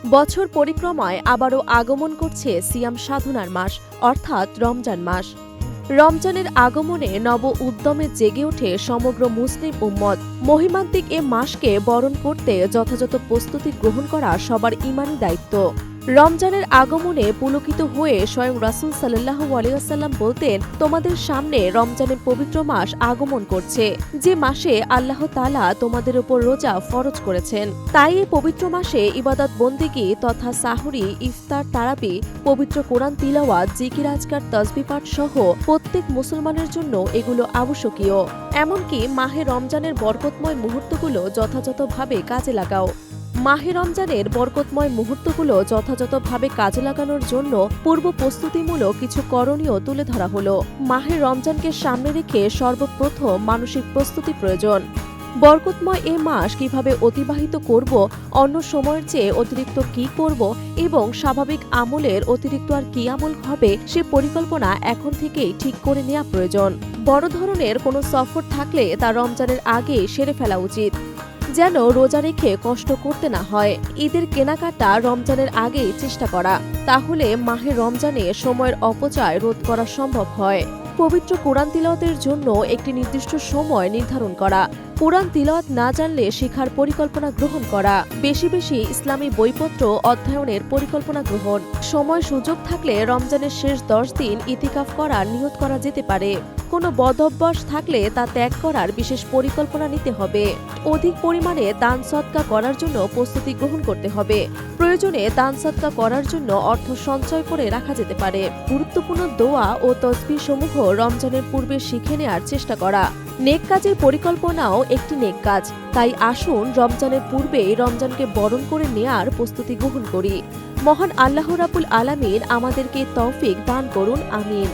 বছর পরিক্রমায় আবারও আগমন করছে সিয়াম সাধনার মাস অর্থাৎ রমজান মাস। রমজানের আগমনে নব উদ্যমে জেগে ওঠে সমগ্র মুসলিম উম্মত। মহিমান্তিক এ মাসকে বরণ করতে যথাযথ প্রস্তুতি গ্রহণ করা সবার ঈমানী দায়িত্ব। রমজানের আগমনে পুলকিত হয়ে স্বয়ং রাসূল সাল্লাল্লাহু আলাইহি ওয়াসাল্লাম বলতেন, তোমাদের সামনে রমজানের পবিত্র মাস আগমন করছে, যে মাসে আল্লাহ তাআলা তোমাদের উপর রোজা ফরজ করেছেন। তাই এই পবিত্র মাসে ইবাদত বন্দেগী তথা সাহরি, ইফতার, তারাবি, পবিত্র কোরআন তিলাওয়াত, জিকির আজকার, তাসবিহ পাঠ সহ প্রত্যেক মুসলমানের জন্য এগুলো আবশ্যকীয়। এমনকি মাহে রমজানের বরকতময় মুহূর্তগুলো যথাযথভাবে কাজে লাগাও। মাহে রমজানের বরকতময় মুহূর্তগুলো যথাযথভাবে কাজে লাগানোর জন্য পূর্ব প্রস্তুতিমূলক কিছু করণীয় তুলে ধরা হলো। মাহে রমজানকে সামনে রেখে সর্বপ্রথম মানসিক প্রস্তুতি প্রয়োজন। বরকতময় এ মাস কিভাবে অতিবাহিত করব, অন্য সময়ের চেয়ে অতিরিক্ত কি করব এবং স্বাভাবিক আমলের অতিরিক্ত আর কি আমল হবে সে পরিকল্পনা এখন থেকেই ঠিক করে নেওয়া প্রয়োজন। বড় ধরনের কোনো সফর থাকলে তা রমজানের আগে সেরে ফেলা উচিত, যেন রোজা রেখে কষ্ট করতে না হয়। ঈদের কেনাকাটা রমজানের আগেই চেষ্টা করা, তাহলে মাহে রমজানে সময়ের অপচয় রোধ করা সম্ভব হয়। পবিত্র কোরআন তিলাওয়াতের জন্য একটি নির্দিষ্ট সময় নির্ধারণ করা। কোরআন তিলাওয়াত না জানলে শিক্ষার পরিকল্পনা গ্রহণ করা। বেশি বেশি ইসলামী বইপত্র অধ্যয়নের পরিকল্পনা গ্রহণ। সময় সুযোগ থাকলে রমজানের শেষ 10 দিন ইতিকাফ করার নিয়ত করা যেতে পারে। কোনো বদ অভ্যাস থাকলে তা ত্যাগ করার বিশেষ পরিকল্পনা নিতে হবে। অধিক পরিমাণে দান সদকা করার জন্য প্রস্তুতি গ্রহণ করতে হবে। প্রয়োজনে দান সদকা করার জন্য অর্থ সঞ্চয় করে রাখা যেতে পারে। গুরুত্বপূর্ণ দোয়া ও তসবিহ সমূহ রমজানের পূর্বে শিখে নেওয়ার চেষ্টা করা। নেক কাজের পরিকল্পনাও একটি নেক কাজ। তাই আসুন রমজানের পূর্বেই রমজানকে বরণ করে নেয়ার প্রস্তুতি গ্রহণ করি। মহান আল্লাহ রাব্বুল আলামিন আমাদেরকে তৌফিক দান করুন, আমিন।